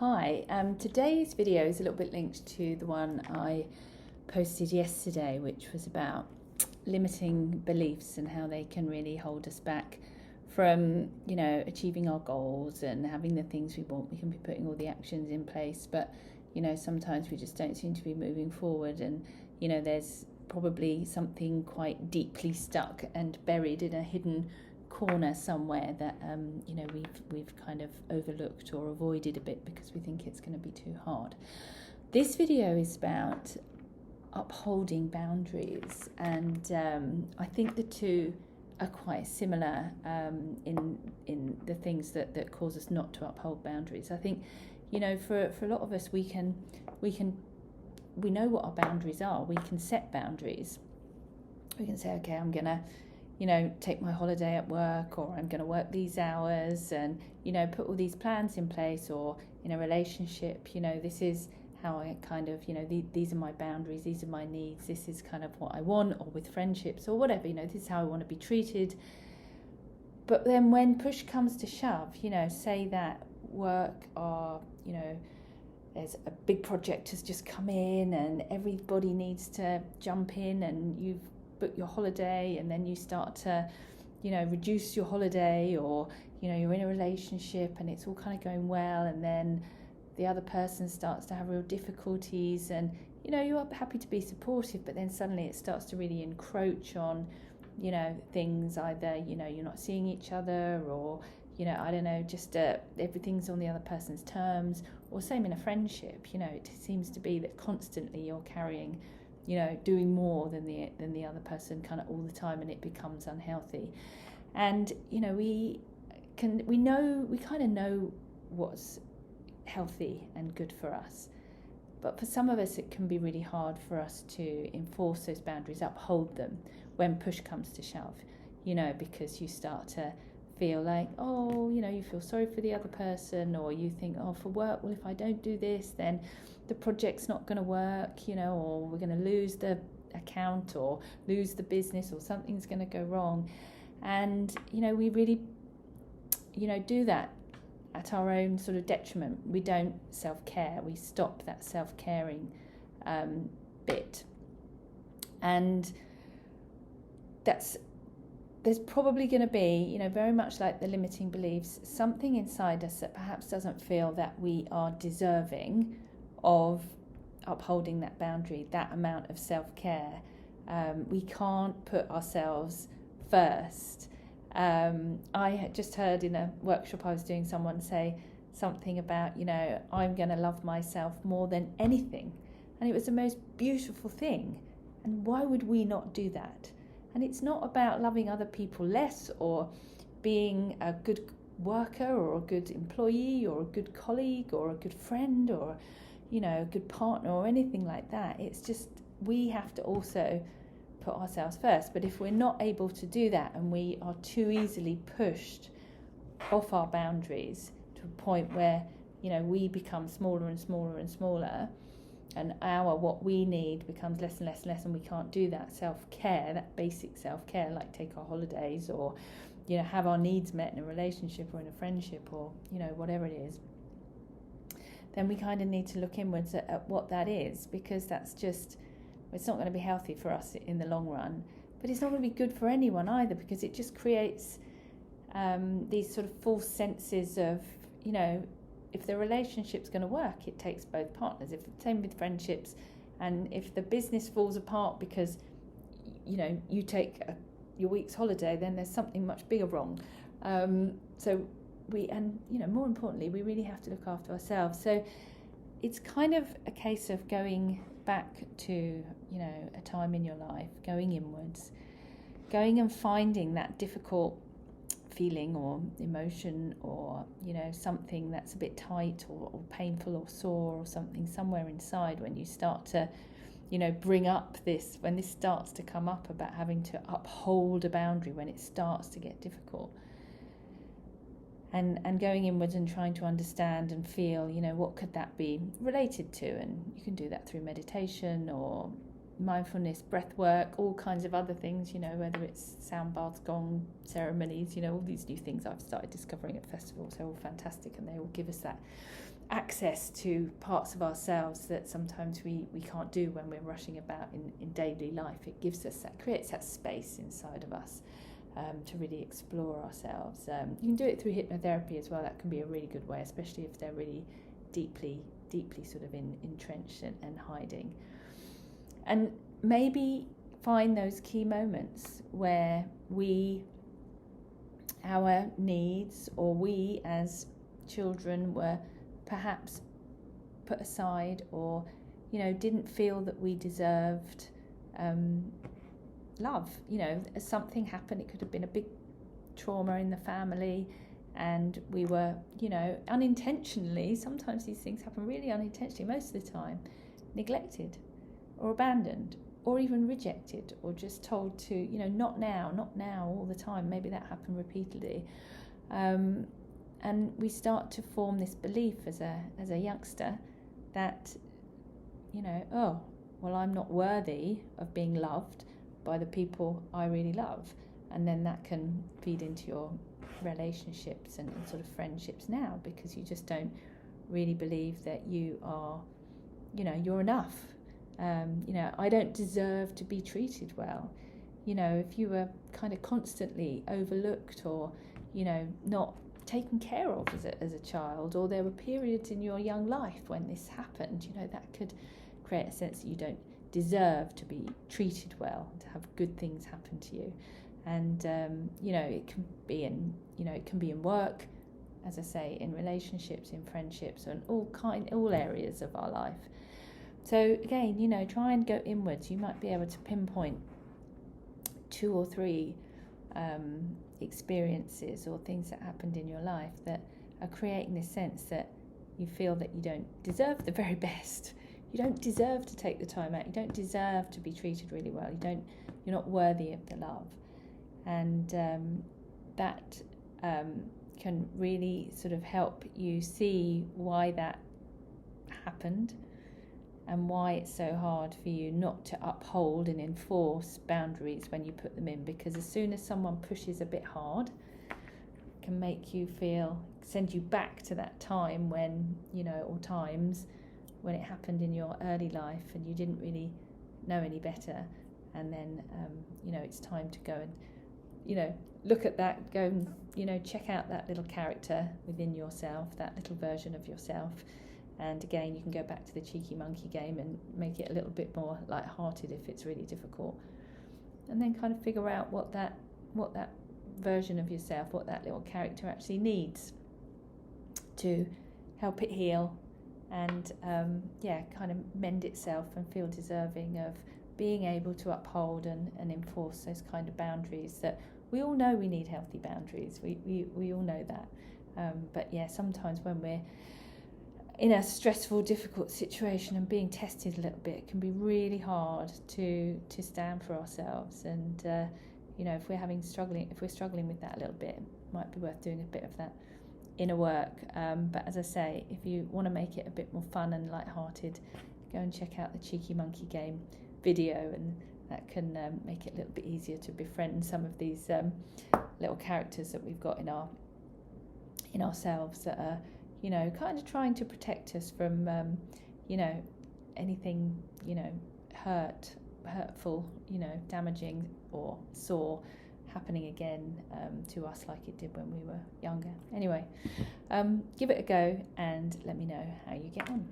Hi, today's video is a little bit linked to the one I posted yesterday, which was about limiting beliefs and how they can really hold us back from, achieving our goals and having the things we want. We can be putting all the actions in place, but, sometimes we just don't seem to be moving forward. And, there's probably something quite deeply stuck and buried in a hidden corner somewhere that we've kind of overlooked or avoided a bit because we think it's going to be too hard. This video is about upholding boundaries, and I think the two are quite similar in the things that cause us not to uphold boundaries. I think for a lot of us we know what our boundaries are. We can set boundaries. We can say, okay, I'm gonna take my holiday at work, or I'm going to work these hours, and, put all these plans in place. Or in a relationship, this is how I kind of, these are my boundaries, these are my needs, this is kind of what I want. Or with friendships or whatever, this is how I want to be treated. But then when push comes to shove, say that work or, there's a big project has just come in and everybody needs to jump in, and you've book your holiday, and then you start to reduce your holiday, or you're in a relationship and it's all kind of going well, and then the other person starts to have real difficulties, and you're happy to be supportive, but then suddenly it starts to really encroach on things. Either you're not seeing each other, or I don't know, just everything's on the other person's terms. Or same in a friendship, it seems to be that constantly you're carrying doing more than the other person kind of all the time, and it becomes unhealthy. And we kind of know what's healthy and good for us, but for some of us it can be really hard for us to enforce those boundaries, uphold them when push comes to shove, because you start to feel like, you feel sorry for the other person, or you think, for work, well, if I don't do this, then the project's not going to work, or we're going to lose the account or lose the business, or something's going to go wrong. And, we really, do that at our own sort of detriment. We don't self-care. We stop that self-caring bit. And there's probably going to be, very much like the limiting beliefs, something inside us that perhaps doesn't feel that we are deserving of upholding that boundary, that amount of self-care. We can't put ourselves first. I had just heard in a workshop I was doing someone say something about, I'm going to love myself more than anything. And it was the most beautiful thing. And why would we not do that? And it's not about loving other people less, or being a good worker, or a good employee, or a good colleague, or a good friend, or a good partner, or anything like that. It's just we have to also put ourselves first. But if we're not able to do that, and we are too easily pushed off our boundaries to a point where we become smaller and smaller and smaller, and what we need becomes less and less and less, and we can't do that self-care, that basic self-care, like take our holidays, or have our needs met in a relationship or in a friendship, or whatever it is, then we kind of need to look inwards at what that is, because it's not going to be healthy for us in the long run, but it's not going to be good for anyone either, because it just creates these sort of false senses of, if the relationship's going to work, it takes both partners. Same with friendships, and if the business falls apart because you take your week's holiday, then there's something much bigger wrong. More importantly, we really have to look after ourselves. So it's kind of a case of going back to a time in your life, going inwards, going and finding that difficult feeling or emotion, or something that's a bit tight or painful or sore, or something somewhere inside, when you start to bring up this, when this starts to come up about having to uphold a boundary, when it starts to get difficult, and going inwards and trying to understand and feel what could that be related to. And you can do that through meditation or mindfulness, breath work, all kinds of other things, whether it's sound baths, gong ceremonies, all these new things I've started discovering at festivals. They're all fantastic, and they all give us that access to parts of ourselves that sometimes we can't do when we're rushing about in daily life. It gives us that, creates that space inside of us to really explore ourselves. You can do it through hypnotherapy as well. That can be a really good way, especially if they're really deeply sort of entrenched and hiding. And maybe find those key moments where our needs, or we as children, were perhaps put aside, or didn't feel that we deserved love. Something happened. It could have been a big trauma in the family, and we were unintentionally, sometimes these things happen really unintentionally, most of the time, neglected or abandoned or even rejected, or just told to not now all the time. Maybe that happened repeatedly, and we start to form this belief as a youngster that oh, well, I'm not worthy of being loved by the people I really love. And then that can feed into your relationships and sort of friendships now, because you just don't really believe that you are, you're enough. I don't deserve to be treated well. If you were kind of constantly overlooked, or not taken care of as a child, or there were periods in your young life when this happened, that could create a sense that you don't deserve to be treated well, to have good things happen to you. And it can be in work, as I say, in relationships, in friendships, and all areas of our life. So again, try and go inwards. You might be able to pinpoint 2 or 3 experiences or things that happened in your life that are creating this sense that you feel that you don't deserve the very best. You don't deserve to take the time out. You don't deserve to be treated really well. You're not worthy of the love. And that can really sort of help you see why that happened, and why it's so hard for you not to uphold and enforce boundaries when you put them in. Because as soon as someone pushes a bit hard, it can make you send you back to that time when, or times when it happened in your early life and you didn't really know any better. And then, it's time to go and, look at that, go and, check out that little character within yourself, that little version of yourself. And again, you can go back to the cheeky monkey game and make it a little bit more light-hearted if it's really difficult. And then kind of figure out what that version of yourself, what that little character actually needs to help it heal and, kind of mend itself and feel deserving of being able to uphold and enforce those kind of boundaries that we all know we need. Healthy boundaries. We all know that. But sometimes when we're in a stressful, difficult situation and being tested a little bit, it can be really hard to stand for ourselves. And if we're struggling with that a little bit, it might be worth doing a bit of that inner work. But as I say, if you want to make it a bit more fun and light-hearted, go and check out the Cheeky Monkey Game video, and that can make it a little bit easier to befriend some of these little characters that we've got in ourselves that are kind of trying to protect us from anything hurtful, damaging or sore happening again to us like it did when we were younger. Anyway, give it a go and let me know how you get on.